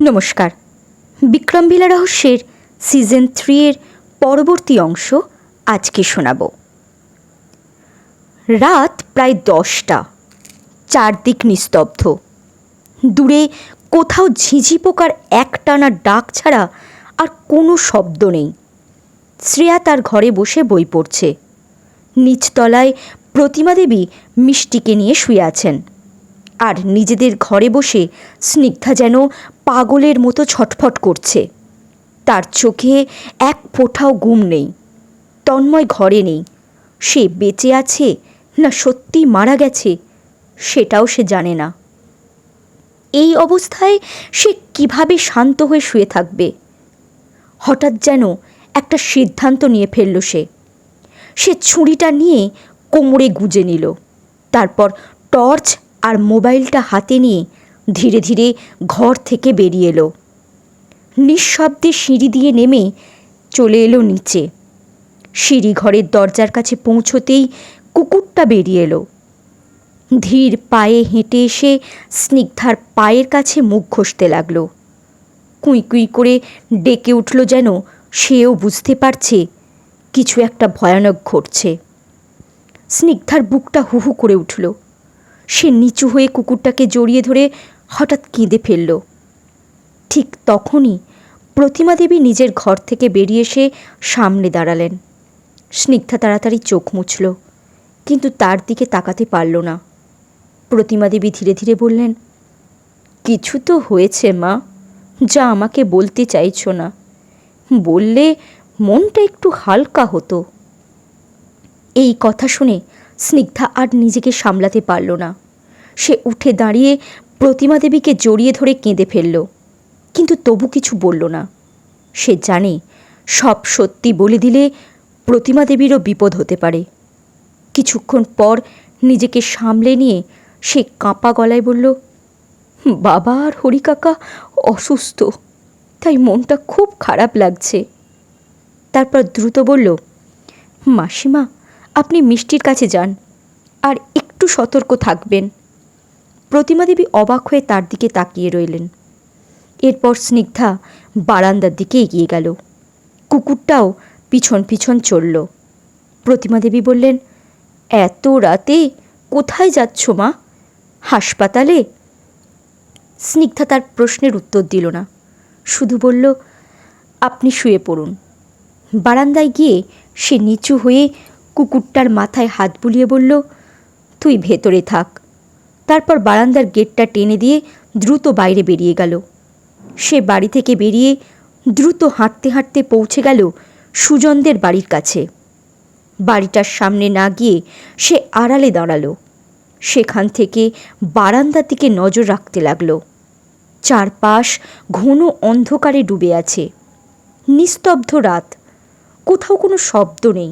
নমস্কার। বিক্রমভিলা রহস্যের সিজন 3 এর পরবর্তী অংশ আজকে শোনাব। রাত প্রায় 10টা। চারদিক নিস্তব্ধ। দূরে কোথাও ঝিঝি পোকার একটানা ডাক ছাড়া আর কোনো শব্দ নেই। শ্রেয়া তার ঘরে বসে বই পড়ছে। নিচতলায় প্রতিমা দেবী মিষ্টিকে নিয়ে শুয়ে আছেন। আর নিজেদের ঘরে বসে স্নিগ্ধা যেন পাগলের মতো ছটফট করছে। তার চোখে এক ফোঁটাও ঘুম নেই। তন্ময় ঘরে নেই। সে বেঁচে আছে না সত্যি মারা গেছে সেটাও সে জানে না। এই অবস্থায় সে কিভাবে শান্ত হয়ে শুয়ে থাকবে? হঠাৎ যেন একটা সিদ্ধান্ত নিয়ে ফেলল সে ছুরিটা নিয়ে কোমরে গুঁজে নিল। তারপর টর্চ আর মোবাইলটা হাতে নিয়ে ধীরে ধীরে ঘর থেকে বেরিয়ে এলো। নিঃশব্দে সিঁড়ি দিয়ে নেমে চলে এলো নিচে। সিঁড়ি ঘরের দরজার কাছে পৌঁছতেই কুকুরটা বেরিয়ে এলো। ধীর পায়ে হেঁটে এসে স্নিগ্ধার পায়ের কাছে মুখ ঘষতে লাগলো। কুই কুই করে ডেকে উঠল, যেন সেও বুঝতে পারছে কিছু একটা ভয়ানক ঘটছে। স্নিগ্ধার বুকটা হু হু করে উঠল। সে নিচু হয়ে কুকুরটাকে জড়িয়ে ধরে হঠাৎ কেঁদে ফেলল। ঠিক তখনই প্রতিমা দেবী নিজের ঘর থেকে বেরিয়ে এসে সামনে দাঁড়ালেন। স্নিগ্ধা তাড়াতাড়ি চোখ মুছল, কিন্তু তার দিকে তাকাতে পারল না। প্রতিমা দেবী ধীরে ধীরে বললেন, কিছু তো হয়েছে মা, যা আমাকে বলতে চাইছো না। বললে মনটা একটু হালকা হতো। এই কথা শুনে স্নিগ্ধা আর নিজেকে সামলাতে পারল না। সে উঠে দাঁড়িয়ে প্রতিমা দেবীকে জড়িয়ে ধরে কেঁদে ফেলল, কিন্তু তবু কিছু বলল না। সে জানে সব সত্যি বলে দিলে প্রতিমা দেবীরও বিপদ হতে পারে। কিছুক্ষণ পর নিজেকে সামলে নিয়ে সে কাঁপা গলায় বলল, বাবা আর হরি কাকা অসুস্থ, তাই মনটা খুব খারাপ লাগছে। তারপর দ্রুত বলল, মাসিমা আপনি মিষ্টির কাছে যান আর একটু সতর্ক থাকবেন। প্রতিমা দেবী অবাক হয়ে তার দিকে তাকিয়ে রইলেন। এরপর স্নিগ্ধা বারান্দার দিকে এগিয়ে গেল। কুকুরটাও পিছন পিছন চলল। প্রতিমা দেবী বললেন, এত রাতে কোথায় যাচ্ছ মা? হাসপাতালে? স্নিগ্ধা তার প্রশ্নের উত্তর দিল না, শুধু বলল, আপনি শুয়ে পড়ুন। বারান্দায় গিয়ে সে নিচু হয়ে কুকুরটার মাথায় হাত বুলিয়ে বলল, তুই ভেতরে থাক। তারপর বারান্দার গেটটা টেনে দিয়ে দ্রুত বাইরে বেরিয়ে গেল। সে বাড়ি থেকে বেরিয়ে দ্রুত হাঁটতে হাঁটতে পৌঁছে গেল সুজনদের বাড়ির কাছে। বাড়িটার সামনে না গিয়ে সে আড়ালে দাঁড়ালো। সেখান থেকে বারান্দার দিকে নজর রাখতে লাগলো। চারপাশ ঘন অন্ধকারে ডুবে আছে। নিস্তব্ধ রাত, কোথাও কোনো শব্দ নেই।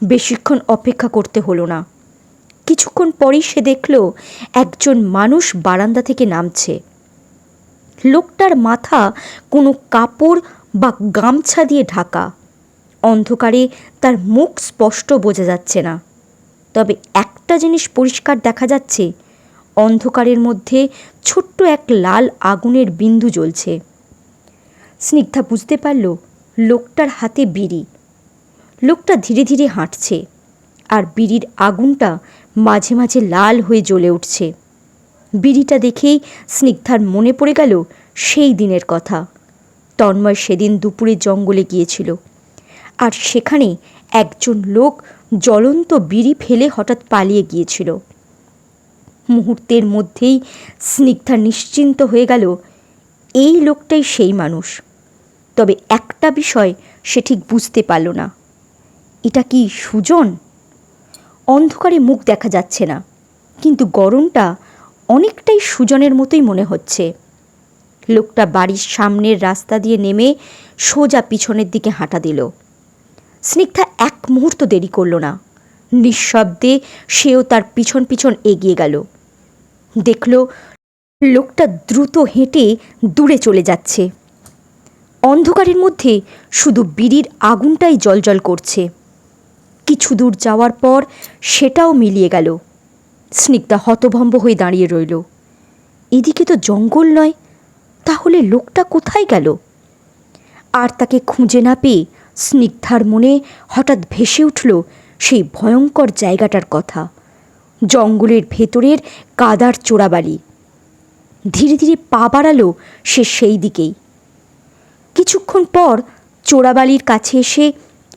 বেশিক্ষণ অপেক্ষা করতে হলো না। কিছুক্ষণ পরেই সে দেখল একজন মানুষ বারান্দা থেকে নামছে। লোকটার মাথা কোনো কাপড় বা গামছা দিয়ে ঢাকা। অন্ধকারে তার মুখ স্পষ্ট বোঝা যাচ্ছে না, তবে একটা জিনিস পরিষ্কার দেখা যাচ্ছে, অন্ধকারের মধ্যে ছোট্ট এক লাল আগুনের বিন্দু জ্বলছে। স্নিগ্ধা বুঝতে পারল লোকটার হাতে বিড়ি। লোকটা ধীরে ধীরে হাঁটছে, আর বিড়ির আগুনটা মাঝে মাঝে লাল হয়ে জ্বলে উঠছে। বিড়িটা দেখেই স্নিগ্ধার মনে পড়ে গেল সেই দিনের কথা। তন্ময় সেদিন দুপুরে জঙ্গলে গিয়েছিল, আর সেখানে একজন লোক জ্বলন্ত বিড়ি ফেলে হঠাৎ পালিয়ে গিয়েছিল। মুহূর্তের মধ্যেই স্নিগ্ধা নিশ্চিন্ত হয়ে গেল এই লোকটাই সেই মানুষ। তবে একটা বিষয় সে ঠিক বুঝতে পারল না, এটা কি সুজন? অন্ধকারে মুখ দেখা যাচ্ছে না, কিন্তু গরমটা অনেকটাই সুজনের মতোই মনে হচ্ছে। লোকটা বাড়ির সামনের রাস্তা দিয়ে নেমে সোজা পিছনের দিকে হাঁটা দিল। স্নিগ্ধা এক মুহূর্ত দেরি করল না। নিঃশব্দে সেও তার পিছন পিছন এগিয়ে গেল। দেখল লোকটা দ্রুত হেঁটে দূরে চলে যাচ্ছে। অন্ধকারের মধ্যে শুধু বিড়ির আগুনটাই জ্বলজ্বল করছে। কিছু দূর যাওয়ার পর সেটাও মিলিয়ে গেল। স্নিগ্ধা হতভম্ব হয়ে দাঁড়িয়ে রইল। এদিকে তো জঙ্গল নয়, তাহলে লোকটা কোথায় গেল? আর তাকে খুঁজে না পেয়ে স্নিগ্ধার মনে হঠাৎ ভেসে উঠল সেই ভয়ঙ্কর জায়গাটার কথা, জঙ্গলের ভেতরের কাদার চোরাবালি। ধীরে ধীরে পা বাড়ালো সে সেই দিকেই। কিছুক্ষণ পর চোরাবালির কাছে এসে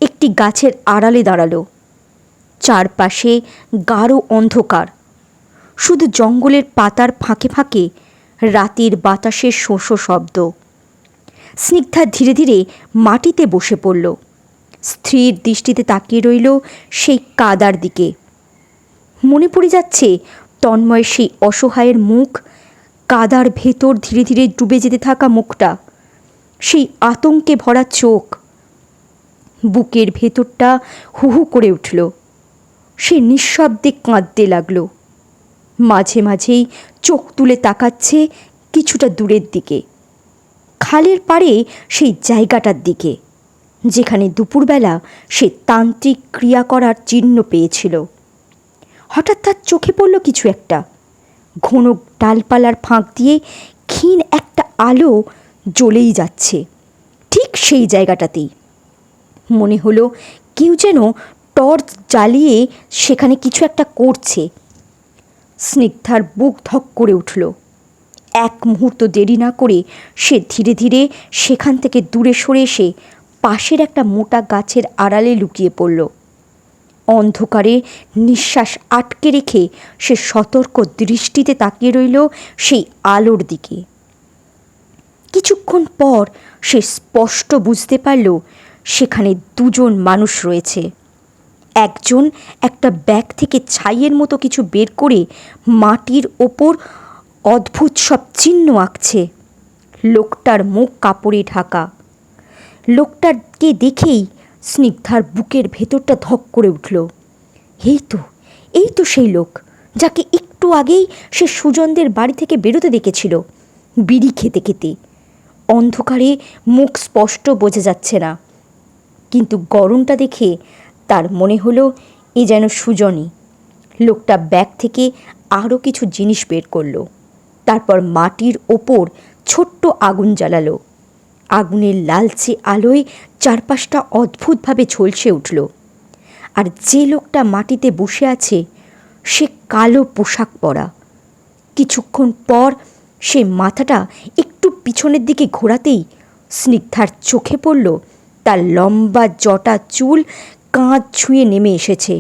একটি গাছের আড়ালে দাঁড়ালো। চারপাশে গাঢ় অন্ধকার, শুধু জঙ্গলের পাতার ফাঁকে ফাঁকে রাতের বাতাসের শোঁ শব্দ। স্নিগ্ধা ধীরে ধীরে মাটিতে বসে পড়ল, স্থির দৃষ্টিতে তাকিয়ে রইল সেই কাদার দিকে। মনে পড়ে যাচ্ছে তন্ময় সেই অসহায়ের মুখ, কাদার ভেতর ধীরে ধীরে ডুবে যেতে থাকা মুখটা, সেই আতঙ্কে ভরা চোখ। বুকের ভেতরটা হু হু করে উঠল। সে নিঃশব্দে কাঁদতে লাগলো। মাঝে মাঝেই চোখ তুলে তাকাচ্ছে কিছুটা দূরের দিকে, খালের পাড়ে সেই জায়গাটার দিকে যেখানে দুপুরবেলা সে তান্ত্রিক ক্রিয়া করার চিহ্ন পেয়েছিল। হঠাৎ তার চোখে পড়ল কিছু একটা, ঘন ডালপালার ফাঁক দিয়ে ক্ষীণ একটা আলো জ্বলেই যাচ্ছে ঠিক সেই জায়গাটাতেই। মনে হলো কেউ যেন টর্চ জ্বালিয়ে সেখানে কিছু একটা করছে। স্নিগ্ধার বুক ধক করে উঠল। এক মুহূর্ত দেরি না করে সে ধীরে ধীরে সেখান থেকে দূরে সরে এসে পাশের একটা মোটা গাছের আড়ালে লুকিয়ে পড়ল। অন্ধকারে নিঃশ্বাস আটকে রেখে সে সতর্ক দৃষ্টিতে তাকিয়ে রইল সেই আলোর দিকে। কিছুক্ষণ পর সে স্পষ্ট বুঝতে পারল সেখানে দুজন মানুষ রয়েছে। একজন একটা ব্যাগ থেকে ছাইয়ের মতো কিছু বের করে মাটির ওপর অদ্ভুত সব চিহ্ন আঁকছে। লোকটার মুখ কাপড়ে ঢাকা। লোকটাকে দেখেই স্নিগ্ধার বুকের ভেতরটা ধক করে উঠল। এই তো সেই লোক যাকে একটু আগেই সে সুজনদের বাড়ি থেকে বেরোতে দেখেছিল, বিড়ি খেতে খেতে। অন্ধকারে মুখ স্পষ্ট বোঝা যাচ্ছে না, কিন্তু গরমটা দেখে তার মনে হলো এ যেন সুজনই। লোকটা ব্যাগ থেকে আরও কিছু জিনিস বের করলো, তারপর মাটির ওপর ছোট্ট আগুন জ্বালালো। আগুনের লালচে আলোয় চারপাশটা অদ্ভুতভাবে ঝলসে উঠল। আর যে লোকটা মাটিতে বসে আছে সে কালো পোশাক পরা। কিছুক্ষণ পর সে মাথাটা একটু পিছনের দিকে ঘোরাতেই স্নিগ্ধার চোখে পড়ল তার লম্বা জটা চুল কাঁধ ছুঁয়ে নেমে এসেছে।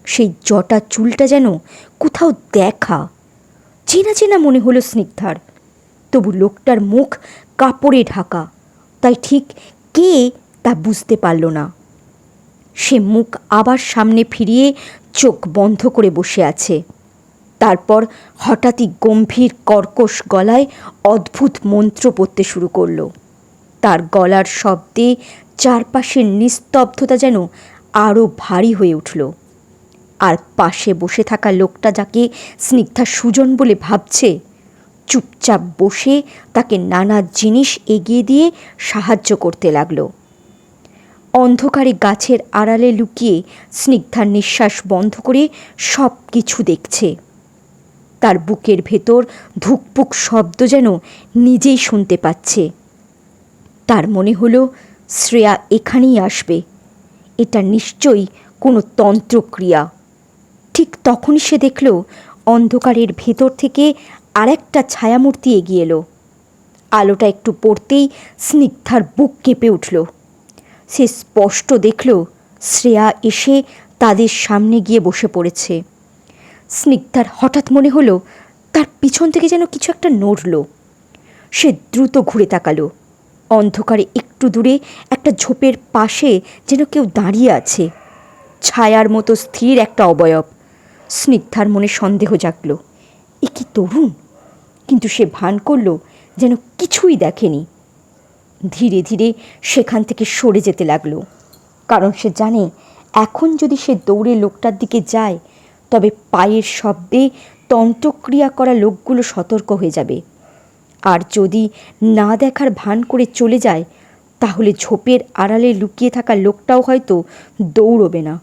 সেই জটা চুলটা যেন কোথাও দেখা, চেনা চেনা মনে হলো স্নিগ্ধার। তবু লোকটার মুখ কাপড়ে ঢাকা, তাই ঠিক কে তা বুঝতে পারল না। সে মুখ আবার সামনে ফিরিয়ে চোখ বন্ধ করে বসে আছে। তারপর হঠাৎই গম্ভীর কর্কশ গলায় অদ্ভুত মন্ত্র পড়তে শুরু করলো। তার গলার শব্দে চারপাশের নিস্তব্ধতা যেন আরও ভারী হয়ে উঠল। আর পাশে বসে থাকা লোকটা, যাকে স্নিগ্ধা সুজন বলে ভাবছে, চুপচাপ বসে তাকে নানা জিনিস এগিয়ে দিয়ে সাহায্য করতে লাগলো। অন্ধকারে গাছের আড়ালে লুকিয়ে স্নিগ্ধার নিঃশ্বাস বন্ধ করে সব কিছু দেখছে। তার বুকের ভেতর ধুকপুক শব্দ যেন নিজেই শুনতে পাচ্ছে। তার মনে হলো শ্রেয়া এখানেই আসবে, এটা নিশ্চয়ই কোনো তন্ত্রক্রিয়া। ঠিক তখনই সে দেখল অন্ধকারের ভেতর থেকে আরেকটা ছায়ামূর্তি এগিয়ে এলো। আলোটা একটু পড়তেই স্নিগ্ধার বুক কেঁপে উঠল। সে স্পষ্ট দেখল শ্রেয়া এসে তাদের সামনে গিয়ে বসে পড়েছে। স্নিগ্ধার হঠাৎ মনে হলো তার পিছন থেকে যেন কিছু একটা নড়ল। সে দ্রুত ঘুরে তাকালো। অন্ধকারে একটু দূরে একটা ঝোপের পাশে যেন কেউ দাঁড়িয়ে আছে, ছায়ার মতো স্থির একটা অবয়ব। স্নিগ্ধার মনে সন্দেহ জাগল, এ কি তরুণ? কিন্তু সে ভান করল যেন কিছুই দেখেনি। ধীরে ধীরে সেখান থেকে সরে যেতে লাগলো, কারণ সে জানে এখন যদি সে দৌড়ে লোকটার দিকে যায় তবে পায়ের শব্দে তন্ত্রক্রিয়া করা লোকগুলো সতর্ক হয়ে যাবে। আর যদি না দেখার ভান করে চলে যায় তাহলে ঝোপের আড়ালে লুকিয়ে থাকা লোকটাও হয়তো দৌড়বে না,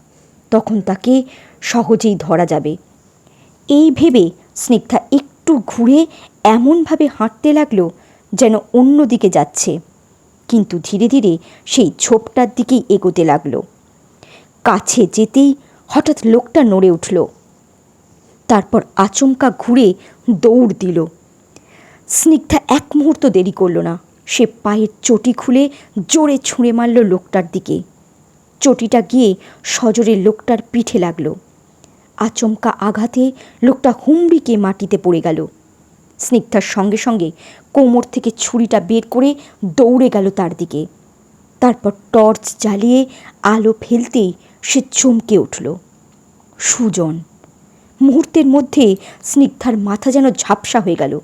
তখন তাকে সহজেই ধরা যাবে। এই ভেবে স্নিগ্ধা একটু ঘুরে এমনভাবে হাঁটতে লাগলো যেন অন্য দিকে যাচ্ছে, কিন্তু ধীরে ধীরে সেই ঝোপটার দিকেই এগোতে লাগলো। কাছে যেতেই হঠাৎ লোকটা নড়ে উঠল, তারপর আচমকা ঘুরে দৌড় দিল। স্নিগ্ধা এক মুহূর্ত দেরি করল না, সে পায়ের চটি খুলে জোরে ছুঁড়ে মারল লোকটার দিকে। চটিটা গিয়ে সজোরে লোকটার পিঠে লাগলো। আচমকা আঘাতে লোকটা হুমড়িকে মাটিতে পড়ে গেল। স্নিগ্ধার সঙ্গে সঙ্গে কোমর থেকে ছুরিটা বের করে দৌড়ে গেল তার দিকে। তারপর টর্চ জ্বালিয়ে আলো ফেলতেই সে চমকে উঠল। সুজন! মুহূর্তের মধ্যে স্নিগ্ধার মাথা যেন ঝাপসা হয়ে গেল।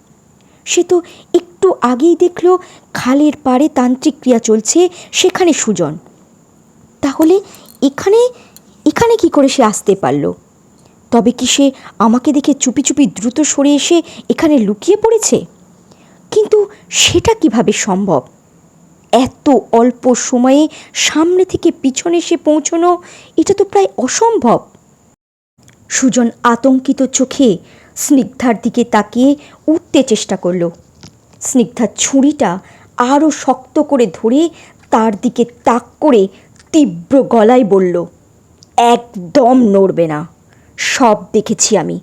সে তো একটু আগেই দেখল খালের পাড়ে তান্ত্রিক ক্রিয়া চলছে, সেখানে সুজন। তাহলে এখানে এখানে কি করে সে আসতে পারল? তবে কি সে আমাকে দেখে চুপি চুপি দ্রুত সরে এসে এখানে লুকিয়ে পড়েছে? কিন্তু সেটা কিভাবে সম্ভব? এত অল্প সময়ে সামনে থেকে পিছনে এসে পৌঁছনো, এটা তো প্রায় অসম্ভব। সুজন আতঙ্কিত চোখে স্নিগ্ধার দিকে তাকিয়ে উঠতে চেষ্টা করল। স্নিগ্ধার ছুরিটা আরও শক্ত করে ধরে তার দিকে তাক করে তীব্র গলায় বলল, একদম নড়বে না। সব দেখেছি আমি।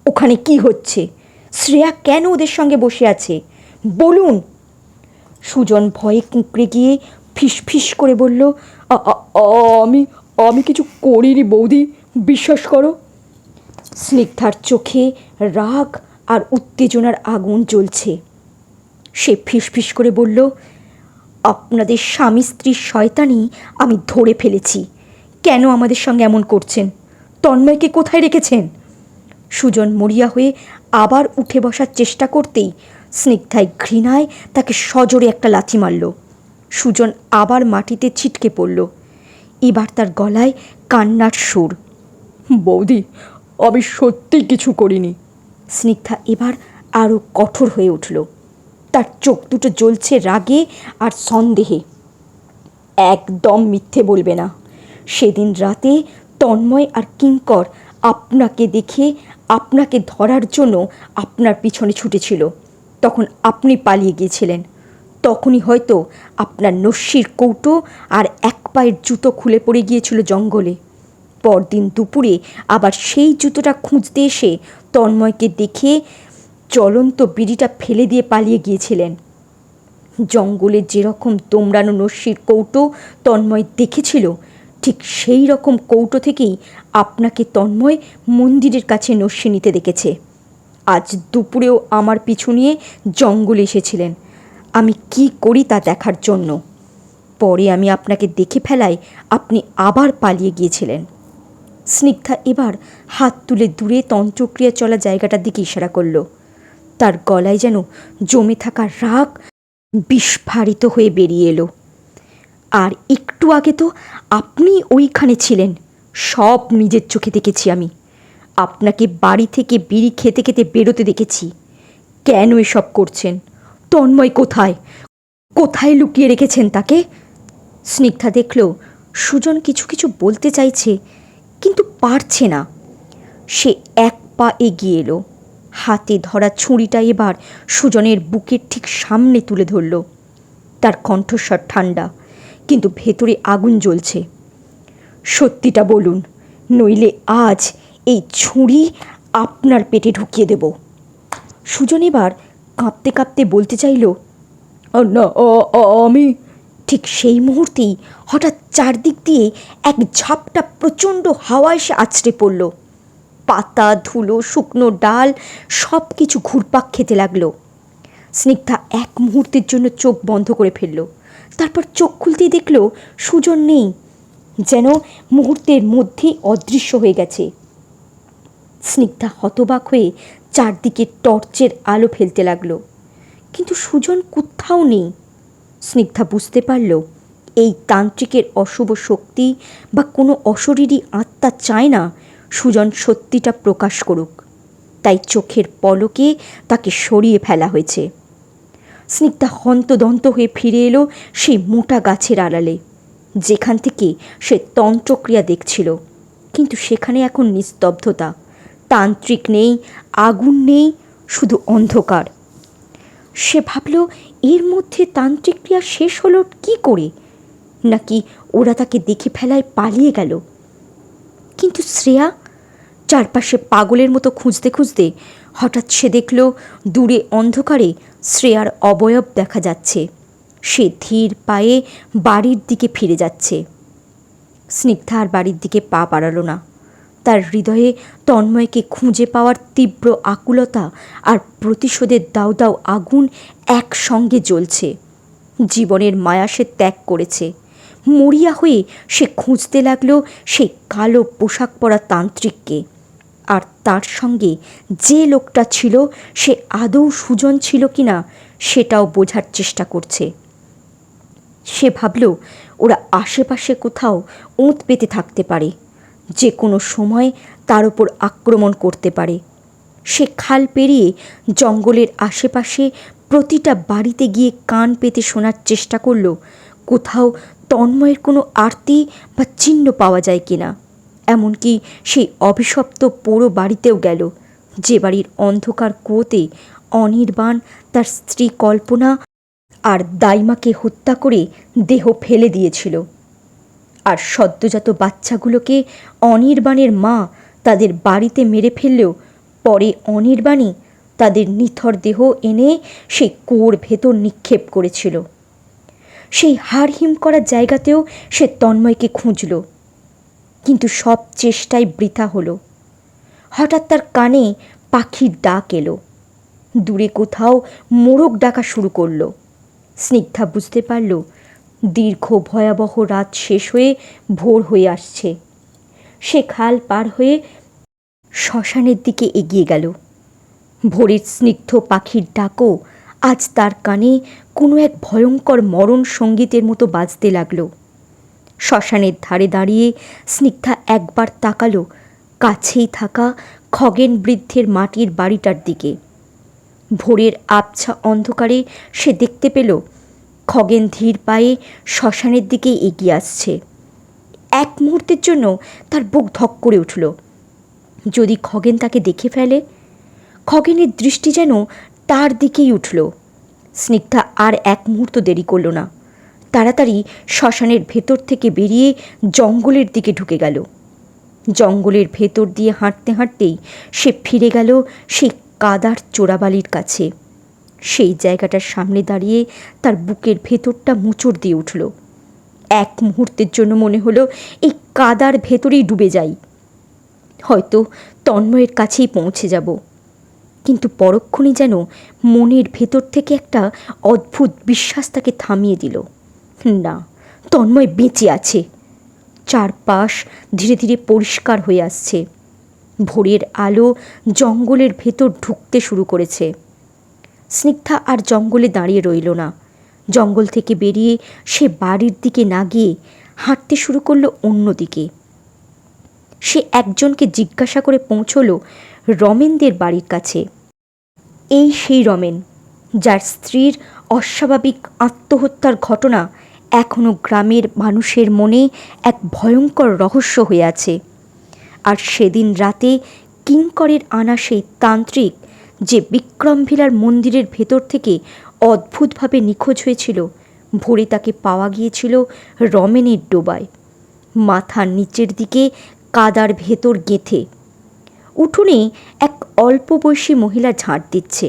ওখানে কি হচ্ছে? শ্রেয়া কেন ওদের সঙ্গে বসে আছে? বলুন। সুজন ভয়ে কুঁকড়ে গিয়ে ফিসফিস করে বলল, আমি আমি কিছু করিনি বৌদি, বিশ্বাস করো। স্নিগ্ধার চোখে রাগ আর উত্তেজনার আগুন জ্বলছে। সে ফিসফিস করে বলল, আপনাদের স্বামী স্ত্রীর শয়তানি আমি ধরে ফেলেছি। কেন আমাদের সঙ্গে এমন করছেন? তন্ময়কে কোথায় রেখেছেন? সুজন মরিয়া হয়ে আবার উঠে বসার চেষ্টা করতেই স্নিগ্ধায় ঘৃণায় তাকে সজোরে একটা লাথি মারল। সুজন আবার মাটিতে ছিটকে পড়ল। এবার তার গলায় কান্নার সুর। বৌদি, আমি সত্যি কিছু করিনি। স্নিগ্ধা এবার আরও কঠোর হয়ে উঠল। তার চোখ দুটো জ্বলছে রাগে আর সন্দেহে। একদম মিথ্যে বলবে না। সেদিন রাতে তন্ময় আর কিঙ্কর আপনাকে দেখে আপনাকে ধরার জন্য আপনার পিছনে ছুটেছিল। তখন আপনি পালিয়ে গিয়েছিলেন। তখনই হয়তো আপনার নস্যির কৌটো আর এক পায়ের জুতো খুলে পড়ে গিয়েছিল জঙ্গলে। পরদিন দুপুরে আবার সেই জুতোটা খুঁজতে এসে তন্ময়কে দেখে জ্বলন্ত বিড়িটা ফেলে দিয়ে পালিয়ে গিয়েছিলেন। জঙ্গলে যেরকম দোমড়ানো নস্যির কৌটো তন্ময় দেখেছিল, ঠিক সেই রকম কৌটো থেকেই আপনাকে তন্ময় মন্দিরের কাছে নস্যি নিতে দেখেছে। আজ দুপুরেও আমার পিছু নিয়ে জঙ্গলে এসেছিলেন আমি কি করি তা দেখার জন্য। পরে আমি আপনাকে দেখে ফেলায় আপনি আবার পালিয়ে গিয়েছিলেন। স্নিগ্ধা এবার হাত তুলে দূরে তন্ত্রক্রিয়া চলা জায়গাটার দিকে ইশারা করল। তার গলায় যেন জমে থাকা রাগ বিস্ফারিত হয়ে বেরিয়ে এলো। আর একটু আগে তো আপনি ওইখানে ছিলেন। সব নিজের চোখে দেখেছি আমি। আপনাকে বাড়ি থেকে বিড়ি খেতে খেতে বেরোতে দেখেছি। কেন এসব করছেন? তন্ময় কোথায়? কোথায় লুকিয়ে রেখেছেন তাকে? স্নিগ্ধা দেখল সুজন কিছু কিছু বলতে চাইছে, কিন্তু পারছে না। সে এক পা এগিয়ে এলো। হাতে ধরা ছুরিটা এবার সুজনের বুকের ঠিক সামনে তুলে ধরল। তার কণ্ঠস্বর ঠান্ডা, কিন্তু ভেতরে আগুন জ্বলছে। সত্যিটা বলুন, নইলে আজ এই ছুরি আপনার পেটে ঢুকিয়ে দেব। সুজন এবার কাঁপতে কাঁপতে বলতে চাইল, না, আমি। ঠিক সেই মুহূর্তেই হঠাৎ চারদিক দিয়ে এক ঝাপটা প্রচণ্ড হাওয়া এসে আছড়ে পড়ল। পাতা, ধুলো, শুকনো ডাল সব কিছু ঘুরপাক খেতে লাগলো। স্নিগ্ধা এক মুহূর্তের জন্য চোখ বন্ধ করে ফেলল। তারপর চোখ খুলতেই দেখল সুজন নেই, যেন মুহূর্তের মধ্যেই অদৃশ্য হয়ে গেছে। স্নিগ্ধা হতবাক হয়ে চারদিকে টর্চের আলো ফেলতে লাগলো, কিন্তু সুজন কোথাও নেই। স্নিগ্ধা বুঝতে পারল এই তান্ত্রিকের অশুভ শক্তি বা কোনো অশরীরী আত্মা চায় না সুজন সত্যিটা প্রকাশ করুক, তাই চোখের পলকে তাকে সরিয়ে ফেলা হয়েছে। স্নিগ্ধা হন্তদন্ত হয়ে ফিরে এলো সেই মোটা গাছের আড়ালে, যেখান থেকে সে তন্ত্রক্রিয়া দেখছিল। কিন্তু সেখানে এখন নিস্তব্ধতা। তান্ত্রিক নেই, আগুন নেই, শুধু অন্ধকার। সে ভাবল এর মধ্যে তান্ত্রিক ক্রিয়া শেষ হলো কি করে? নাকি ওরা তাকে দেখে ফেলায় পালিয়ে গেল? কিন্তু শ্রেয়া চারপাশে পাগলের মতো খুঁজতে খুঁজতে হঠাৎ সে দেখল দূরে অন্ধকারে শ্রেয়ার অবয়ব দেখা যাচ্ছে। সে ধীর পায়ে বাড়ির দিকে ফিরে যাচ্ছে। স্নিগ্ধা আর বাড়ির দিকে পা বাড়ালো না। তার হৃদয়ে তন্ময়কে খুঁজে পাওয়ার তীব্র আকুলতা আর প্রতিশোধের দাউ দাউ আগুন একসঙ্গে জ্বলছে। জীবনের মায়া সে ত্যাগ করেছে। মরিয়া হয়ে সে খুঁজতে লাগলো সেই কালো পোশাক পরা তান্ত্রিককে। আর তার সঙ্গে যে লোকটা ছিল সে আদৌ সুজন ছিল কিনা সেটাও বোঝার চেষ্টা করছে। সে ভাবল ওরা আশেপাশে কোথাও ওঁত পেতে থাকতে পারে, যে কোনো সময় তার ওপর আক্রমণ করতে পারে। সে খাল পেরিয়ে জঙ্গলের আশেপাশে প্রতিটা বাড়িতে গিয়ে কান পেতে শোনার চেষ্টা করল কোথাও তন্ময়ের কোনো আরতি বা চিহ্ন পাওয়া যায় কিনা। এমনকি সেই অভিশপ্ত পোড়ো বাড়িতেও গেল, যে বাড়ির অন্ধকার কুয়োতে অনির্বাণ তার স্ত্রী কল্পনা আর দাইমাকে হত্যা করে দেহ ফেলে দিয়েছিল। আর সদ্যজাত বাচ্চাগুলোকে অনির্বাণের মা তাদের বাড়িতে মেরে ফেললেও পরে অনির্বাণই তাদের নিথর দেহ এনে সেই কুয়োর ভেতর নিক্ষেপ করেছিল। সেই হাড়হিম করা জায়গাতেও সে তন্ময়কে খুঁজল, কিন্তু সব চেষ্টাই বৃথা হলো। হঠাৎ তার কানে পাখির ডাক এলো। দূরে কোথাও মোরগ ডাকা শুরু করলো। স্নিগ্ধা বুঝতে পারল দীর্ঘ ভয়াবহ রাত শেষ হয়ে ভোর হয়ে আসছে। সে খাল পার হয়ে শ্মশানের দিকে এগিয়ে গেল। ভোরের স্নিগ্ধ পাখির ডাকও আজ তার কানে কোনো এক ভয়ঙ্কর মরণ সঙ্গীতের মতো বাজতে লাগলো। শ্মশানের ধারে দাঁড়িয়ে স্নিগ্ধা একবার তাকালো কাছেই থাকা খগেন বৃদ্ধের মাটির বাড়িটার দিকে। ভোরের আবছা অন্ধকারে সে দেখতে পেল খগেন ধীর পায়ে শ্মশানের দিকে এগিয়ে আসছে। এক মুহূর্তের জন্য তার বুক ধক করে উঠল। যদি খগেন তাকে দেখে ফেলে? খগেনের দৃষ্টি যেন তার দিকেই উঠল। স্নিগ্ধা আর এক মুহূর্ত দেরি করল না। তাড়াতাড়ি শ্মশানের ভেতর থেকে বেরিয়ে জঙ্গলের দিকে ঢুকে গেল। জঙ্গলের ভেতর দিয়ে হাঁটতে হাঁটতেই সে ফিরে গেল সেই কাদার চোরাবালির কাছে। সেই জায়গাটার সামনে দাঁড়িয়ে তার বুকের ভেতরটা মোচড় দিয়ে উঠল। এক মুহূর্তের জন্য মনে হলো এই কাদার ভেতরেই ডুবে যাই, হয়তো তন্ময়ের কাছেই পৌঁছে যাব। কিন্তু পরক্ষণই যেন মনের ভেতর থেকে একটা অদ্ভুত বিশ্বাস তাকে থামিয়ে দিল। না, তন্ময় বেঁচে আছে। চারপাশ ধীরে ধীরে পরিষ্কার হয়ে আসছে। ভোরের আলো জঙ্গলের ভেতর ঢুকতে শুরু করেছে। স্নিগ্ধা আর জঙ্গলে দাঁড়িয়ে রইল না। জঙ্গল থেকে বেরিয়ে সে বাড়ির দিকে না গিয়ে হাঁটতে শুরু করলো অন্যদিকে। সে একজনকে জিজ্ঞাসা করে পৌঁছল রমেনদের বাড়ির কাছে। এই সেই রমেন যার স্ত্রীর অস্বাভাবিক আত্মহত্যার ঘটনা এখনও গ্রামের মানুষের মনে এক ভয়ঙ্কর রহস্য হয়ে আছে। আর সেদিন রাতে কিঙ্করের আনা সেই তান্ত্রিক যে বিক্রমভিলার মন্দিরের ভেতর থেকে অদ্ভুতভাবে নিখোঁজ হয়েছিল, ভোরে তাকে পাওয়া গিয়েছিল রমেনের ডোবায়, মাথার নিচের দিকে কাদার ভেতর গেঁথে। উঠোনে এক অল্প বয়সী মহিলা ঝাঁট দিচ্ছে।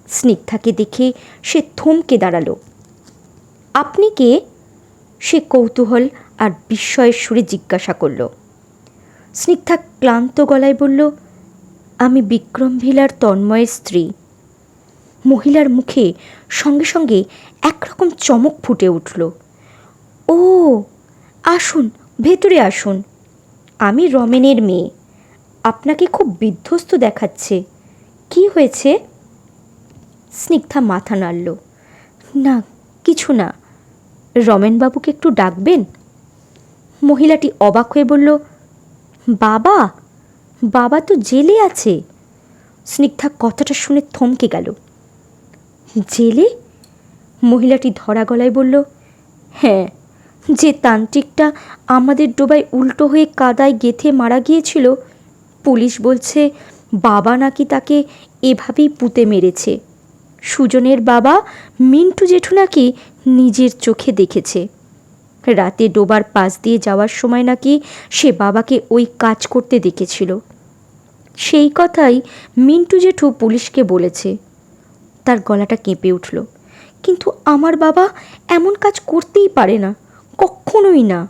স্নিগ্ধাকে দেখে সে থমকে দাঁড়ালো। আপনি কে? সে কৌতূহল আর বিস্ময়ের সুরে জিজ্ঞাসা করল। স্নিগ্ধা ক্লান্ত গলায় বলল, আমি বিক্রমভিলার তন্ময়ের স্ত্রী। মহিলার মুখে সঙ্গে সঙ্গে একরকম চমক ফুটে উঠল। ও, আসুন, ভেতরে আসুন। আমি রমেনের মেয়ে। আপনাকে খুব বিধ্বস্ত দেখাচ্ছে। কি হয়েছে? স্নিগ্ধা মাথা নাড়ল। না, কিছু না। রমেনবাবুকে একটু ডাকবেন? মহিলাটি অবাক হয়ে বলল, বাবা? বাবা তো জেলে আছে। স্নিগ্ধা কথাটা শুনে থমকে গেল। জেলে? মহিলাটি ধরা গলায় বলল, হ্যাঁ, যে তান্ত্রিকটা আমাদের ডোবায় উল্টো হয়ে কাদায় গেঁথে মারা গিয়েছিল, পুলিশ বলছে বাবা নাকি তাকে এভাবেই পুঁতে মেরেছে। সুজনের বাবা মিন্টু জেঠু নাকি নিজের চোখে দেখেছে রাতে ডোবার পাশ দিয়ে যাওয়ার সময় নাকি সে বাবাকে ওই কাজ করতে দেখেছিল। সেই কথাই মিন্টু জেঠু পুলিশকে বলেছে। তার গলাটা কেঁপে উঠল। কিন্তু আমার বাবা এমন কাজ করতেই পারে না, কখনোই না।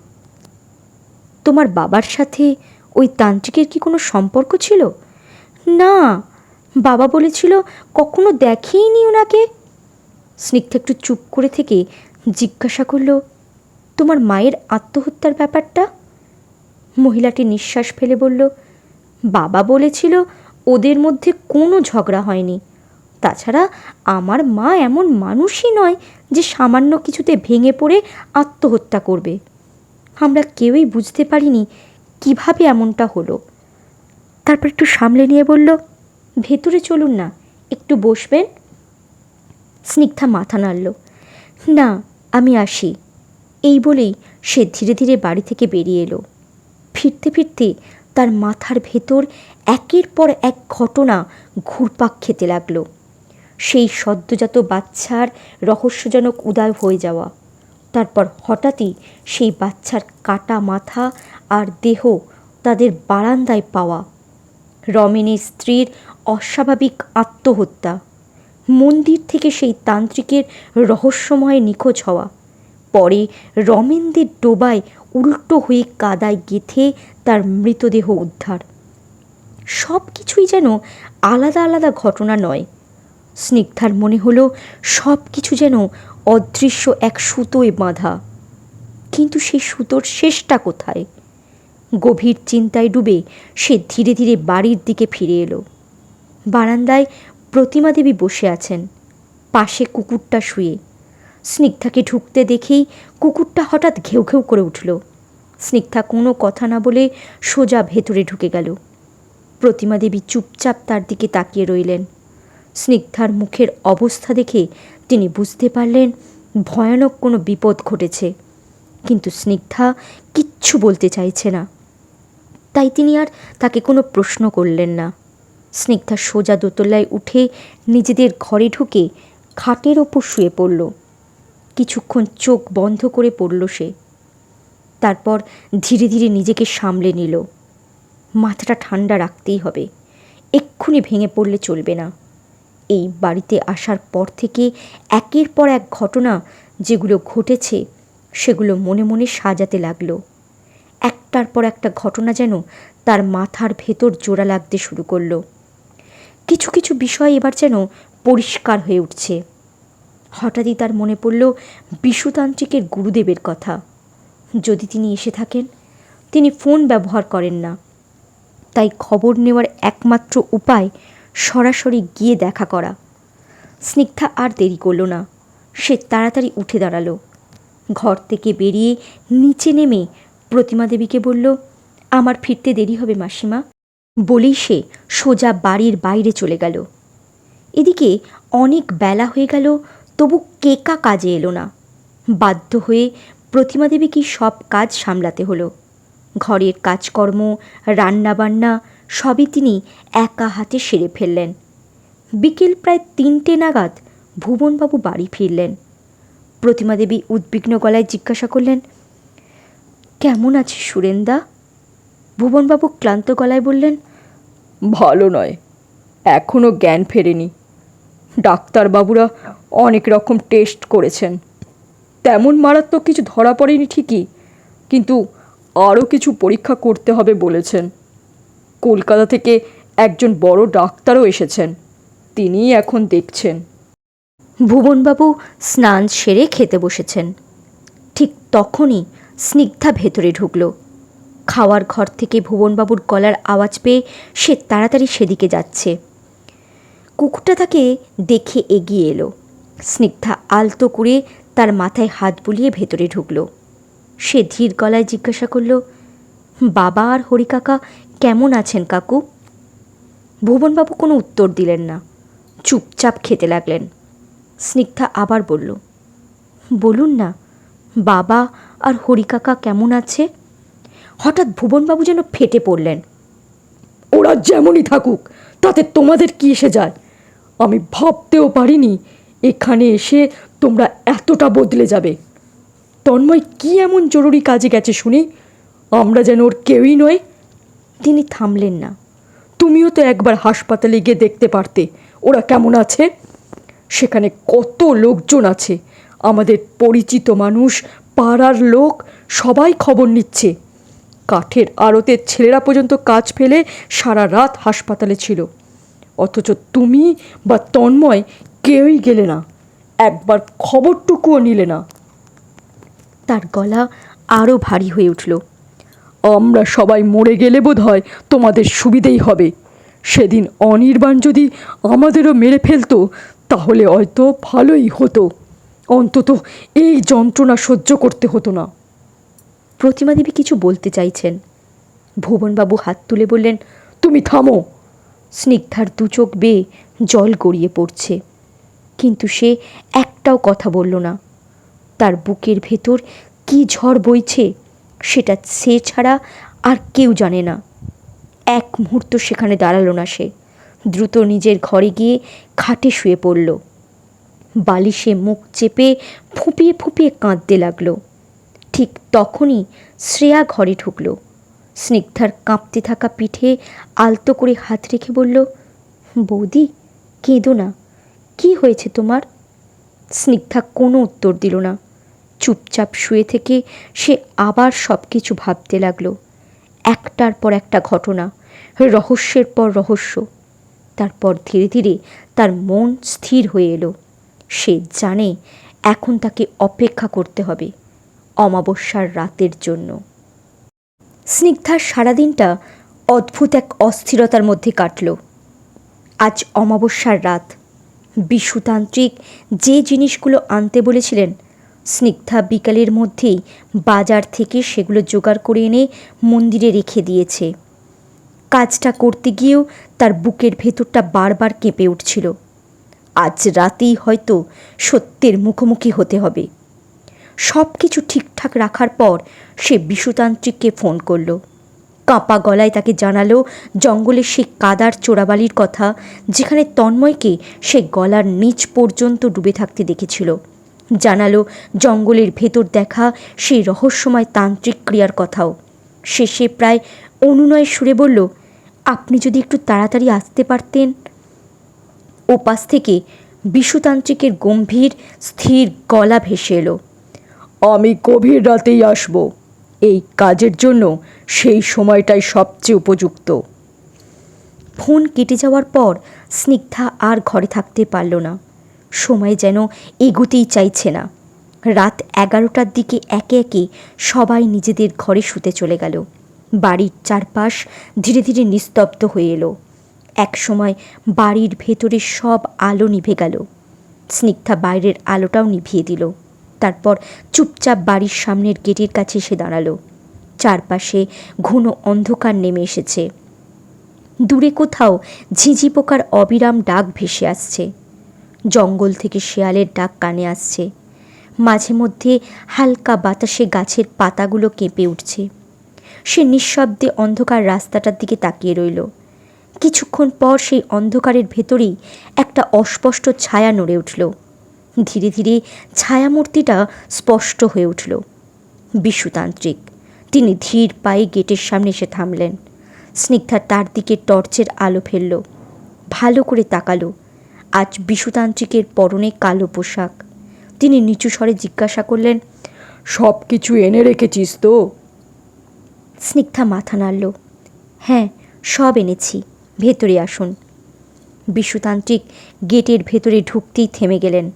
তোমার বাবার সাথে ওই তান্ত্রিকের কি কোনো সম্পর্ক ছিল? না, বাবা বলেছিল কখনো দেখেইনি ওনাকে। স্নিগ্ধা একটু চুপ করে থেকে জিজ্ঞাসা করল, তোমার মায়ের আত্মহত্যার ব্যাপারটা? মহিলাটি নিঃশ্বাস ফেলে বলল, বাবা বলেছিল ওদের মধ্যে কোনো ঝগড়া হয়নি। তাছাড়া আমার মা এমন মানুষই নয় যে সামান্য কিছুতে ভেঙে পড়ে আত্মহত্যা করবে। আমরা কেউই বুঝতে পারিনি কিভাবে এমনটা হলো। তারপর একটু সামলে নিয়ে বলল, ভেতরে চলুন না, একটু বসবেন। স্নিগ্ধা মাথা নাড়ল। না, আমি আসি। এই বলেই সে ধীরে ধীরে বাড়ি থেকে বেরিয়ে এলো। ফিরতে ফিরতে তার মাথার ভেতর একের পর এক ঘটনা ঘুরপাক খেতে লাগলো। সেই সদ্যজাত বাচ্চার রহস্যজনক উদয় হয়ে যাওয়া, তারপর হঠাৎই সেই বাচ্চার কাটা মাথা আর দেহ তাদের বারান্দায় পাওয়া, রমেনের স্ত্রীর অস্বাভাবিক আত্মহত্যা, মন্দির থেকে সেই তান্ত্রিকের রহস্যময় নিখোঁজ হওয়া, পরে রমেনদের ডোবায় উল্টো হয়ে কাদায় গেঁথে তার মৃতদেহ উদ্ধার। সব কিছুই যেন আলাদা আলাদা ঘটনা নয়। স্নিগ্ধার মনে হলো সব কিছু যেন অদৃশ্য এক সুতোয় বাঁধা। কিন্তু সেই সুতোর শেষটা কোথায়? গভীর চিন্তায় ডুবে সে ধীরে ধীরে বাড়ির দিকে ফিরে এলো। বারান্দায় প্রতিমা দেবী বসে আছেন, পাশে কুকুরটা শুয়ে। স্নিগ্ধাকে ঢুকতে দেখেই কুকুরটা হঠাৎ ঘেউ ঘেউ করে উঠল। স্নিগ্ধা কোনো কথা না বলে সোজা ভেতরে ঢুকে গেল। প্রতিমা দেবী চুপচাপ তার দিকে তাকিয়ে রইলেন। স্নিগ্ধার মুখের অবস্থা দেখে তিনি বুঝতে পারলেন ভয়ানক কোনো বিপদ ঘটেছে, কিন্তু স্নিগ্ধা কিচ্ছু বলতে চাইছে না। তাই তিনি আর তাকে কোনো প্রশ্ন করলেন না। স্নিগ্ধা সোজা দোতলায় উঠে নিজেদের ঘরে ঢুকে খাটের ওপর শুয়ে পড়ল। কিছুক্ষণ চোখ বন্ধ করে পড়ল সে। তারপর ধীরে ধীরে নিজেকে সামলে নিল। মাথাটা ঠান্ডা রাখতেই হবে, এক্ষুনি ভেঙে পড়লে চলবে না। এই বাড়িতে আসার পর থেকে একের পর এক ঘটনা যেগুলো ঘটেছে সেগুলো মনে মনে সাজাতে লাগলো। একটার পর একটা ঘটনা যেন তার মাথার ভেতর জোড়া লাগতে শুরু করলো। কিছু কিছু বিষয় এবার যেন পরিষ্কার হয়ে উঠছে। হঠাৎই তার মনে পড়ল বিশুতান্ত্রিকের গুরুদেবের কথা। যদি তিনি এসে থাকেন, তিনি ফোন ব্যবহার করেন না, তাই খবর নেওয়ার একমাত্র উপায় সরাসরি গিয়ে দেখা করা। স্নিগ্ধা আর দেরি করল না, সে তাড়াতাড়ি উঠে দাঁড়ালো। ঘর থেকে বেরিয়ে নিচে নেমে প্রতিমা দেবীকে বলল, আমার ফিরতে দেরি হবে মাসিমা। বলেই সে সোজা বাড়ির বাইরে চলে গেল। এদিকে অনেক বেলা হয়ে গেল, তবু কেকা কাজে এলো না। বাধ্য হয়ে প্রতিমা দেবীকে সব কাজ সামলাতে হলো। ঘরের কাজকর্ম, রান্নাবান্না সবই তিনি একা হাতে সেরে ফেললেন। বিকেল প্রায় 3টে নাগাদ ভুবনবাবু বাড়ি ফিরলেন। প্রতিমা দেবী উদ্বিগ্ন গলায় জিজ্ঞাসা করলেন, কেমন আছিস সুরেন্দা? ভুবনবাবু ক্লান্ত গলায় বললেন, ভালো নয়, এখনও জ্ঞান ফেরেনি। ডাক্তারবাবুরা অনেক রকম টেস্ট করেছেন, তেমন মারাত্মক কিছু ধরা পড়েনি ঠিকই, কিন্তু আরও কিছু পরীক্ষা করতে হবে বলেছেন। কলকাতা থেকে একজন বড় ডাক্তারও এসেছেন, তিনিই এখন দেখছেন। ভুবনবাবু স্নান সেরে খেতে বসেছেন। ঠিক তখনই স্নিগ্ধা ভেতরে ঢুকল। খাওয়ার ঘর থেকে ভুবনবাবুর গলার আওয়াজ পেয়ে সে তাড়াতাড়ি সেদিকে যাচ্ছে। কুকুরটা তাকে দেখে এগিয়ে এলো। স্নিগ্ধা আলতো করে তার মাথায় হাত বুলিয়ে ভেতরে ঢুকল। সে ধীর গলায় জিজ্ঞাসা করল, বাবা আর হরিকাকা কেমন আছেন কাকু? ভুবনবাবু কোনো উত্তর দিলেন না, চুপচাপ খেতে লাগলেন। স্নিগ্ধা আবার বলল, বলুন না, বাবা আর হরিকাকা কেমন আছে? হঠাৎ ভুবনবাবু যেন ফেটে পড়লেন। ওরা যেমনই থাকুক, তাতে তোমাদের কি এসে যায়? আমি ভাবতেও পারিনি এখানে এসে তোমরা এতটা বদলে যাবে। তন্ময় কি এমন জরুরি কাজে গেছে শুনি? আমরা যেন ওর কেউই নয়। তিনি থামলেন না। তুমিও তো একবার হাসপাতালে গিয়ে দেখতে পারতে ওরা কেমন আছে। সেখানে কত লোকজন আছে, আমাদের পরিচিত মানুষ, পাড়ার লোক, সবাই খবর নিচ্ছে। কাঠের আড়তের ছেলেরা পর্যন্ত কাজ ফেলে সারা রাত হাসপাতালে ছিল, অথচ তুমি বা তন্ময় কেউই গেলে না, একবার খবরটুকুও নিলে না। তার গলা আরও ভারী হয়ে উঠল। আমরা সবাই মরে গেলে বোধ হয় তোমাদের সুবিধেই হবে। সেদিন অনির্বাণ যদি আমাদেরও মেরে ফেলতো তাহলে হয়তো ভালোই হতো, অন্তত এই যন্ত্রণা সহ্য করতে হতো না। প্রতিমা দেবী কিছু বলতে চাইছেন। ভুবনবাবু হাত তুলে বললেন, তুমি থামো। স্নিগ্ধার দু চোখ বেয়ে জল গড়িয়ে পড়ছে, কিন্তু সে একটাও কথা বলল না। তার বুকের ভেতর কি ঝড় বইছে সেটা সে ছাড়া আর কেউ জানে না। এক মুহূর্ত সেখানে দাঁড়ালো না সে, দ্রুত নিজের ঘরে গিয়ে খাটে শুয়ে পড়ল। বালিশে মুখ চেপে ফুঁপিয়ে ফুঁপিয়ে কাঁদতে লাগলো। ঠিক তখনই শ্রেয়া ঘরে ঢুকল। স্নিগ্ধার কাঁপতে থাকা পিঠে আলতো করে হাত রেখে বলল, বৌদি, কেঁদো না, কি হয়েছে তোমার? স্নিগ্ধা কোনো উত্তর দিল না। চুপচাপ শুয়ে থেকে সে আবার সব কিছু ভাবতে লাগলো। একটার পর একটা ঘটনা, রহস্যের পর রহস্য। তারপর ধীরে ধীরে তার মন স্থির হয়ে এলো। সে জানে এখন তাকে অপেক্ষা করতে হবে অমাবস্যার রাতের জন্য। স্নিগ্ধার সারাদিনটা অদ্ভুত এক অস্থিরতার মধ্যে কাটল। আজ অমাবস্যার রাত। বিশুতান্ত্রিক যে জিনিসগুলো আনতে বলেছিলেন, স্নিগ্ধা বিকালের মধ্যেই বাজার থেকে সেগুলো জোগাড় করে এনে মন্দিরে রেখে দিয়েছে। কাজটা করতে গিয়েও তার বুকের ভেতরটা বারবার কেঁপে উঠছিল। আজ রাতেই হয়তো সত্যের মুখোমুখি হতে হবে। সব কিছু ঠিকঠাক রাখার পর সে বিশুতান্ত্রিককে ফোন করল। কাঁপা গলায় তাকে জানালো জঙ্গলের সেই কাদার চোরাবালির কথা, যেখানে তন্ময়কে সে গলার নিচ পর্যন্ত ডুবে থাকতে দেখেছিল। জানালো জঙ্গলের ভেতর দেখা সেই রহস্যময় তান্ত্রিক ক্রিয়ার কথাও। শেষে প্রায় অনুনয় সুরে বলল, আপনি যদি একটু তাড়াতাড়ি আসতে পারতেন। ওপাশ থেকে বিশুতান্ত্রিকের গম্ভীর স্থির গলা ভেসে এলো, আমি গভীর রাতেই আসব। এই কাজের জন্য সেই সময়টাই সবচেয়ে উপযুক্ত। ফোন কেটে যাওয়ার পর স্নিগ্ধা আর ঘরে থাকতে পারল না। সময় যেন এগোতেই চাইছে না। রাত 11টার দিকে একে একে সবাই নিজেদের ঘরে শুতে চলে গেল। বাড়ির চারপাশ ধীরে ধীরে নিস্তব্ধ হয়ে এলো। একসময় বাড়ির ভেতরে সব আলো নিভে গেল। স্নিগ্ধা বাইরের আলোটাও নিভিয়ে দিল। তারপর চুপচাপ বাড়ির সামনের গেটের কাছে এসে দাঁড়ালো। চারপাশে ঘন অন্ধকার নেমে এসেছে। দূরে কোথাও ঝিঁঝি পোকার অবিরাম ডাক ভেসে আসছে। জঙ্গল থেকে শেয়ালের ডাক কানে আসছে। মাঝে মধ্যে হালকা বাতাসে গাছের পাতাগুলো কেঁপে উঠছে। সে নিঃশব্দে অন্ধকার রাস্তাটার দিকে তাকিয়ে রইল। কিছুক্ষণ পর সেই অন্ধকারের ভেতরেই একটা অস্পষ্ট ছায়া নড়ে উঠল। ধীরে ধীরে ছায়ামূর্তিটা স্পষ্ট হয়ে উঠল। বিশুতান্ত্রিক। তিনি ধীর পায়ে গেটের সামনে এসে থামলেন। স্নিগ্ধা তার দিকে টর্চের আলো ফেলল। ভালো করে তাকালো। আজ বিশুতান্ত্রিকের পরনে কালো পোশাক। তিনি নিচু স্বরে জিজ্ঞাসা করলেন, সব কিছু এনে রেখেছিস তো? স্নিগ্ধা মাথা নাড়ল। হ্যাঁ, সব এনেছি, ভেতরে আসুন। বিশুতান্ত্রিক গেটের ভেতরে ঢুকতেই থেমে গেলেন।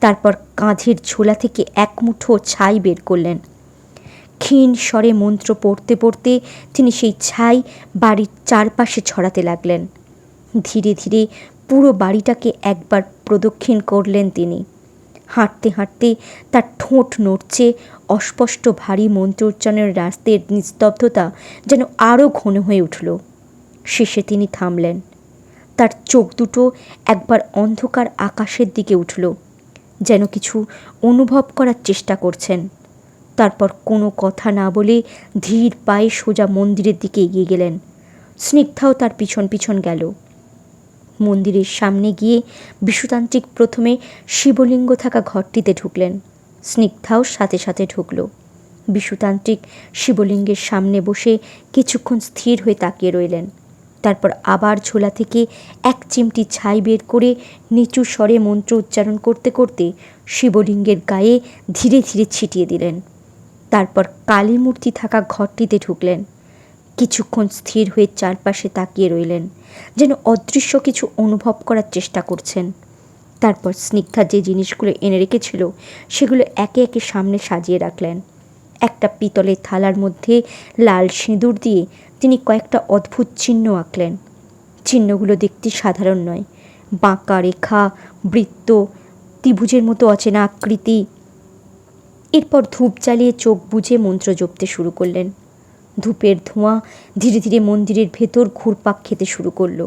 তারপর কাঁধের ঝোলা থেকে এক মুঠো ছাই বের করলেন। ক্ষীণ স্বরে মন্ত্র পড়তে পড়তে তিনি সেই ছাই বাড়ির চারপাশে ছড়াতে লাগলেন। ধীরে ধীরে পুরো বাড়িটাকে একবার প্রদক্ষিণ করলেন তিনি। হাঁটতে হাঁটতে তার ঠোঁট নড়ছে। অস্পষ্ট ভারী মন্ত্রোচ্চারণের রাস্তার নিস্তব্ধতা যেন আরও ঘন হয়ে উঠল। শেষে তিনি থামলেন। তার চোখ দুটো একবার অন্ধকার আকাশের দিকে উঠল, যেন কিছু অনুভব করার চেষ্টা করছেন। তারপর কোনো কথা না বলে ধীর পায়ে সোজা মন্দিরের দিকে এগিয়ে গেলেন। স্নিগ্ধাও তার পিছন পিছন গেল। মন্দিরের সামনে গিয়ে বিশুতান্ত্রিক প্রথমে শিবলিঙ্গ থাকা ঘরটিতে ঢুকলেন। স্নিগ্ধাও সাথে সাথে ঢুকল। বিশুতান্ত্রিক শিবলিঙ্গের সামনে বসে কিছুক্ষণ স্থির হয়ে তাকিয়ে রইলেন। তারপর আবার ঝোলা থেকে এক চিমটি ছাই বের করে নিচু স্বরে মন্ত্র উচ্চারণ করতে করতে শিবলিঙ্গের গায়ে ধীরে ধীরে ছিটিয়ে দিলেন। তারপর কালী মূর্তি থাকা ঘরটিতে ঢুকলেন। কিছুক্ষণ স্থির হয়ে চারপাশে তাকিয়ে রইলেন, যেন অদৃশ্য কিছু অনুভব করার চেষ্টা করছেন। তারপর স্নিগ্ধা যে জিনিসগুলো এনে রেখেছিল সেগুলো একে একে সামনে সাজিয়ে রাখলেন। একটা পিতলের থালার মধ্যে লাল সিঁদুর দিয়ে তিনি কয়েকটা অদ্ভুত চিহ্ন আঁকলেন। চিহ্নগুলো দেখতে সাধারণ নয়, বাঁকা রেখা, বৃত্ত, ত্রিভুজের মতো অচেনা আকৃতি। এরপর ধূপ জ্বালিয়ে চোখ বুজে মন্ত্র জপতে শুরু করলেন। ধূপের ধোঁয়া ধীরে ধীরে মন্দিরের ভেতর ঘুরপাক খেতে শুরু করলো।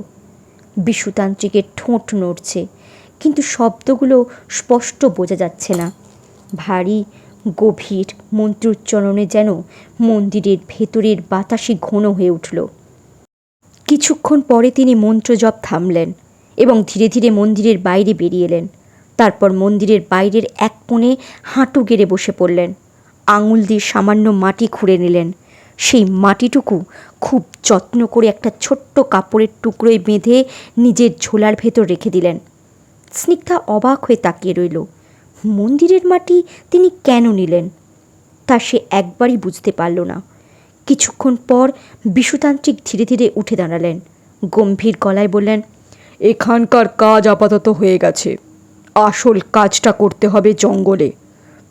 বিশুতান্ত্রিকের ঠোঁট নড়ছে, কিন্তু শব্দগুলো স্পষ্ট বোঝা যাচ্ছে না। ভারী গভীর মন্ত্রোচ্চারণে যেন মন্দিরের ভেতরের বাতাসই ঘন হয়ে উঠল। কিছুক্ষণ পরে তিনি মন্ত্রজপ থামলেন এবং ধীরে ধীরে মন্দিরের বাইরে বেরিয়ে এলেন। তারপর মন্দিরের বাইরের এক কোণে হাঁটু গেড়ে বসে পড়লেন। আঙুল দিয়ে সামান্য মাটি খুঁড়ে নিলেন। সেই মাটিটুকু খুব যত্ন করে একটা ছোট্ট কাপড়ের টুকরোয় বেঁধে নিজের ঝোলার ভেতর রেখে দিলেন। স্নিগ্ধা অবাক হয়ে তাকিয়ে রইল। মন্দিরের মাটি তিনি কেন নিলেন তা সে একবারই বুঝতে পারল না। কিছুক্ষণ পর বিশুতান্ত্রিক ধীরে ধীরে উঠে দাঁড়ালেন। গম্ভীর গলায় বললেন, এখানকার কাজ আপাতত হয়ে গেছে, আসল কাজটা করতে হবে জঙ্গলে।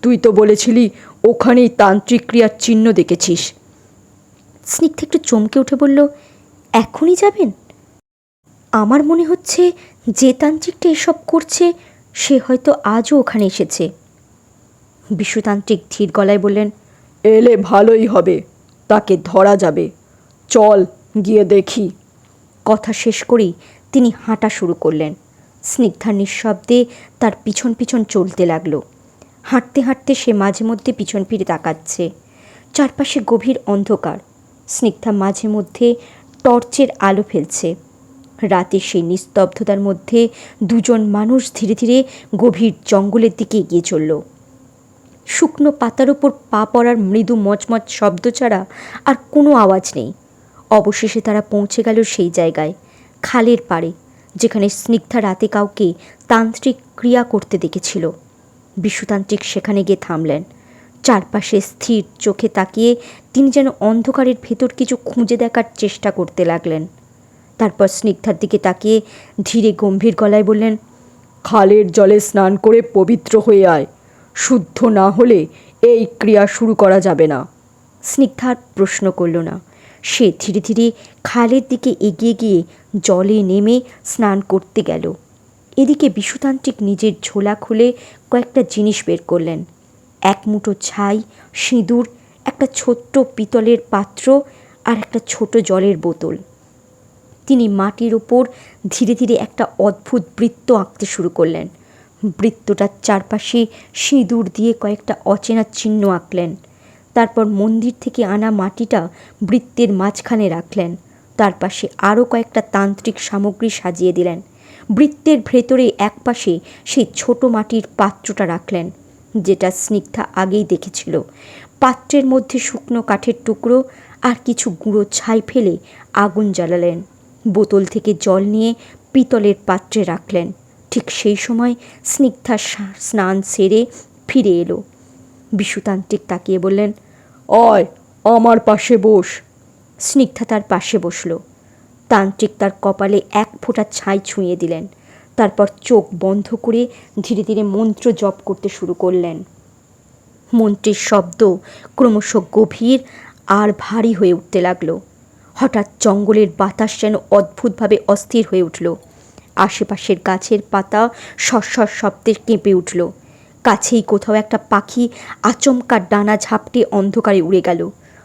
তুই তো বলেছিলি ওখানেই তান্ত্রিক ক্রিয়ার চিহ্ন দেখেছিস। স্নিগ্ধা একটু চমকে উঠে বলল, এখনই যাবেন? আমার মনে হচ্ছে যে তান্ত্রিকটা এসব করছে সে হয়তো আজও ওখানে এসেছে। বিশুতান্ত্রিক ধীর গলায় বললেন, এলে ভালোই হবে, তাকে ধরা যাবে। চল গিয়ে দেখি। কথা শেষ করেই তিনি হাঁটা শুরু করলেন। স্নিগ্ধা নিঃশব্দে তার পিছন পিছন চলতে লাগলো। হাঁটতে হাঁটতে সে মাঝে মধ্যে পিছন ফিরে তাকাচ্ছে। চারপাশে গভীর অন্ধকার। স্নিগ্ধা মাঝে মধ্যে টর্চের আলো ফেলছে। রাতের সেই নিস্তব্ধতার মধ্যে দুজন মানুষ ধীরে ধীরে গভীর জঙ্গলের দিকে এগিয়ে চলল। শুকনো পাতার ওপর পা পড়ার মৃদু মচমচ শব্দ ছাড়া আর কোনো আওয়াজ নেই। অবশেষে তারা পৌঁছে গেল সেই জায়গায়, খালের পাড়ে, যেখানে স্নিগ্ধা রাতে কাউকে তান্ত্রিক ক্রিয়া করতে দেখেছিল। বিশুতান্ত্রিক সেখানে গিয়ে থামলেন। চারপাশে স্থির চোখে তাকিয়ে তিনি যেন অন্ধকারের ভেতর কিছু খুঁজে দেখার চেষ্টা করতে লাগলেন। তারপর স্নিগ্ধার দিকে তাকিয়ে ধীরে গম্ভীর গলায় বললেন, খালের জলে স্নান করে পবিত্র হয়ে আয়, শুদ্ধ না হলে এই ক্রিয়া শুরু করা যাবে না। স্নিগ্ধা আর প্রশ্ন করল না। সে ধীরে ধীরে খালের দিকে এগিয়ে গিয়ে জলে নেমে স্নান করতে গেল। এদিকে বিশুতান্ত্রিক নিজের ঝোলা খুলে কয়েকটা জিনিস বের করলেন। এক মুঠো ছাই, সিঁদুর, একটা ছোট্ট পিতলের পাত্র আর একটা ছোট জলের বোতল। তিনি মাটির ওপর ধীরে ধীরে একটা অদ্ভুত বৃত্ত আঁকতে শুরু করলেন। বৃত্তটার চারপাশে সিঁদুর দিয়ে কয়েকটা অচেনা চিহ্ন আঁকলেন। তারপর মন্দির থেকে আনা মাটিটা বৃত্তের মাঝখানে রাখলেন। তার পাশে আরও কয়েকটা তান্ত্রিক সামগ্রী সাজিয়ে দিলেন। বৃত্তের ভেতরে একপাশে সেই ছোট মাটির পাত্রটা রাখলেন, যেটা স্নিগ্ধা আগেই দেখেছিল। পাত্রের মধ্যে শুকনো কাঠের টুকরো আর কিছু গুঁড়ো ছাই ফেলে আগুন জ্বালালেন। বোতল থেকে জল নিয়ে পিতলের পাত্রে রাখলেন। ঠিক সেই সময় স্নিগ্ধা স্নান সেরে ফিরে এলো। বিশুতান্ত্রিক তাকিয়ে বললেন, অয় আমার পাশে বস। স্নিগ্ধা তার পাশে বসল। তান্ত্রিক তার কপালে এক ফোঁটা ছাই ছুঁয়ে দিলেন। তারপর চোখ বন্ধ করে ধীরে ধীরে মন্ত্র জপ করতে শুরু করলেন। মন্ত্রের শব্দ ক্রমশ গভীর আর ভারী হয়ে উঠতে লাগলো। হঠাৎ জঙ্গলের বাতাস যেন অদ্ভুতভাবে অস্থির হয়ে উঠল। আশেপাশের গাছের পাতা সরসর শব্দে কেঁপে উঠল। কাছেই কোথাও একটা পাখি আচমকা ডানা ঝাপটে অন্ধকারে উড়ে গেল।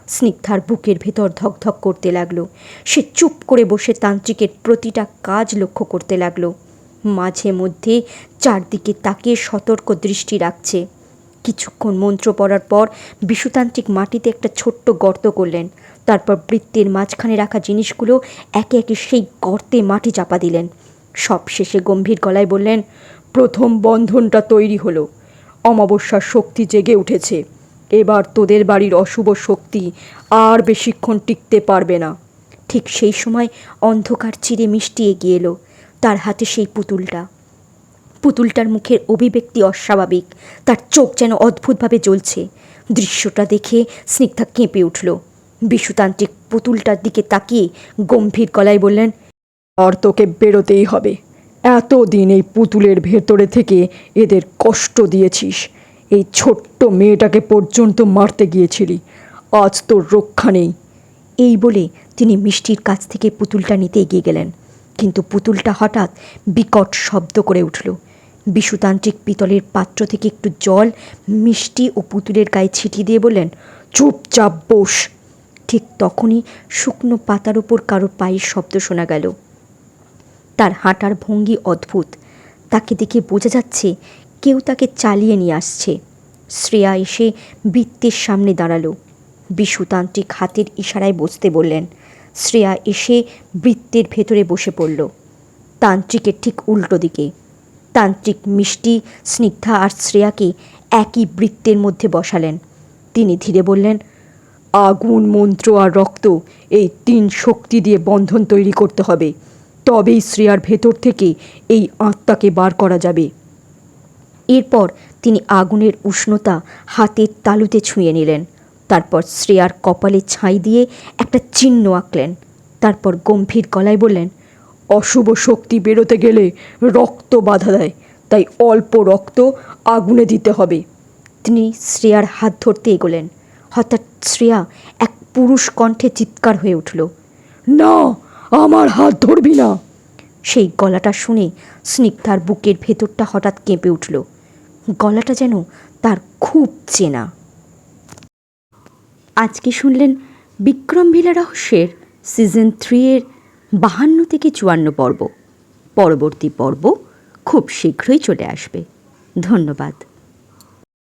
স্নিগ্ধার বুকের ভেতর ধকধক করতে লাগলো। সে চুপ করে বসে তান্ত্রিকের প্রতিটা কাজ লক্ষ্য করতে লাগলো। মাঝে মধ্যে চারদিকে তাকিয়ে সতর্ক দৃষ্টি রাখছে। কিছুক্ষণ মন্ত্র পড়ার পর বিশুতান্ত্রিক মাটিতে একটা ছোট্ট গর্ত করলেন। তারপর বৃত্তের মাঝখানে রাখা জিনিসগুলো একে একে সেই গর্তে মাটি চাপা দিলেন। সবশেষে গম্ভীর গলায় বললেন, প্রথম বন্ধনটা তৈরি হলো, অমাবস্যার শক্তি জেগে উঠেছে। এবার তোদের বাড়ির অশুভ শক্তি আর বেশিক্ষণ টিকতে পারবে না। ঠিক সেই সময় অন্ধকার চিরে মিষ্টি এগিয়ে এলো, তার হাতে সেই পুতুলটা। পুতুলটার মুখের অভিব্যক্তি অস্বাভাবিক, তার চোখ যেন অদ্ভুতভাবে জ্বলছে। দৃশ্যটা দেখে স্নিগ্ধা কেঁপে উঠল। বিশুতান্ত্রিক পুতুলটার দিকে তাকিয়ে গম্ভীর গলায় বললেন, আর তোকে বেরোতেই হবে। এতদিন এই পুতুলের ভেতরে থেকে এদের কষ্ট দিয়েছিস, এই ছোট্ট মেয়েটাকে পর্যন্ত মারতে গিয়েছিলি, আজ তোর রক্ষা নেই। এই বলে তিনি মিষ্টির কাছ থেকে পুতুলটা নিতে এগিয়ে গেলেন, কিন্তু পুতুলটা হঠাৎ বিকট শব্দ করে উঠল। বিশুতান্ত্রিক পিতলের পাত্র থেকে একটু জল মিষ্টি ও পুতুলের গায়ে ছিটিয়ে দিয়ে বললেন, চুপচাপ বস। ঠিক তখনই শুকনো পাতার ওপর কারো পায়ের শব্দ শোনা গেল। তার হাঁটার ভঙ্গি অদ্ভুত, তাকে দেখে বোঝা যাচ্ছে কেউ তাকে চালিয়ে নিয়ে আসছে। শ্রেয়া এসে বৃত্তের সামনে দাঁড়ালো। বিশুতান্ত্রিক হাতের ইশারায় বসতে বললেন। শ্রেয়া এসে বৃত্তের ভেতরে বসে পড়ল, তান্ত্রিকের ঠিক উল্টো দিকে। তান্ত্রিক মিষ্টি, স্নিগ্ধা আর শ্রেয়াকে একই বৃত্তের মধ্যে বসালেন। তিনি ধীরে বললেন, আগুন, মন্ত্র আর রক্ত, এই 3 শক্তি দিয়ে বন্ধন তৈরি করতে হবে, তবেই শ্রেয়ার ভেতর থেকে এই আত্মাকে বার করা যাবে। এরপর তিনি আগুনের উষ্ণতা হাতের তালুতে ছুঁয়ে নিলেন। তারপর শ্রেয়ার কপালে ছাই দিয়ে একটা চিহ্ন আঁকলেন। তারপর গম্ভীর গলায় বললেন, অশুভ শক্তি বেরোতে গেলে রক্ত বাধা দেয়, তাই অল্প রক্ত আগুনে দিতে হবে। তিনি শ্রেয়ার হাত ধরতে এগোলেন। হঠাৎ শ্রেয়া এক পুরুষ কণ্ঠে চিৎকার হয়ে উঠল, না, আমার হাত ধরবি না। সেই গলাটা শুনে স্নিগ্ধার বুকের ভেতরটা হঠাৎ কেঁপে উঠল। গলাটা যেন তার খুব চেনা। আজকে শুনলেন বিক্রম ভিলা রহস্যের সিজন 3 এর 52 থেকে 54 পর্ব। পরবর্তী পর্ব খুব শীঘ্রই চলে আসবে। ধন্যবাদ।